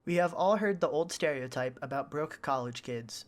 We have all heard the old stereotype about broke college kids.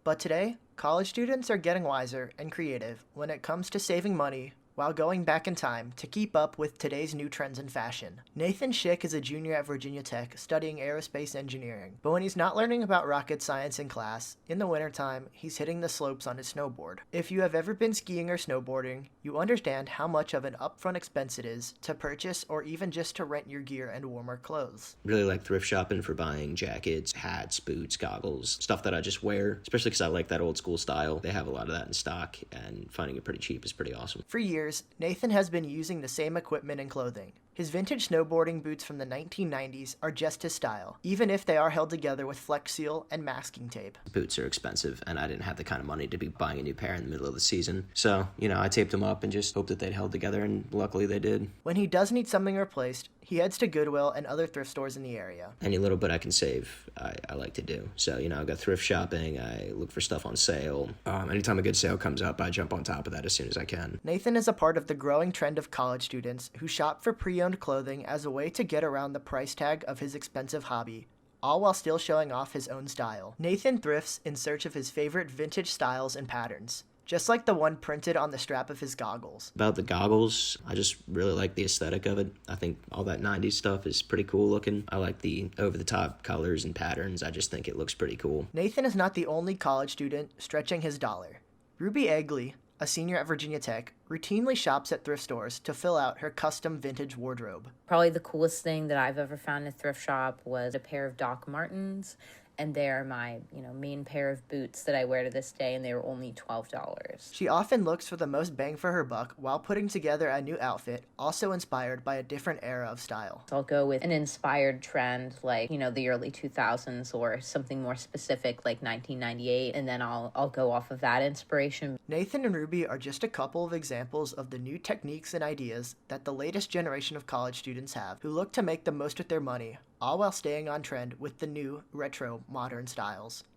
But today, college students are getting wiser and creative when it comes to saving money while going back in time to keep up with today's new trends in fashion. Nathan Schick is a junior at Virginia Tech studying aerospace engineering, but when he's not learning about rocket science in class, in the wintertime, he's hitting the slopes on his snowboard. If you have ever been skiing or snowboarding, you understand how much of an upfront expense it is to purchase or even just to rent your gear and warmer clothes. Really like thrift shopping for buying jackets, hats, boots, goggles, stuff that I just wear, especially because I like that old school style. They have a lot of that in stock, and finding it pretty cheap is pretty awesome. For years, Nathan has been using the same equipment and clothing. His vintage snowboarding boots from the 1990s are just his style, even if they are held together with Flex Seal and masking tape. Boots are expensive, and I didn't have the kind of money to be buying a new pair in the middle of the season. So, I taped them up and just hoped that they'd held together, and luckily they did. When he does need something replaced, he heads to Goodwill and other thrift stores in the area. Any little bit I can save, I like to do. So, I go thrift shopping, I look for stuff on sale. Anytime a good sale comes up, I jump on top of that as soon as I can. Nathan is a part of the growing trend of college students who shop for pre-owned clothing as a way to get around the price tag of his expensive hobby, all while still showing off his own style. Nathan thrifts in search of his favorite vintage styles and patterns, just like the one printed on the strap of his goggles. About the goggles, I just really like the aesthetic of it. I think all that 90s stuff is pretty cool looking. I like the over-the-top colors and patterns. I just think it looks pretty cool. Nathan is not the only college student stretching his dollar. Ruby Egley, a senior at Virginia Tech, routinely shops at thrift stores to fill out her custom vintage wardrobe. Probably the coolest thing that I've ever found in a thrift shop was a pair of Doc Martens, and they're my, main pair of boots that I wear to this day, and they were only $12. She often looks for the most bang for her buck while putting together a new outfit, also inspired by a different era of style. So I'll go with an inspired trend like, the early 2000s or something more specific like 1998, and then I'll go off of that inspiration. Nathan and Ruby are just a couple of examples of the new techniques and ideas that the latest generation of college students have, who look to make the most of their money, all while staying on trend with the new, retro, modern styles.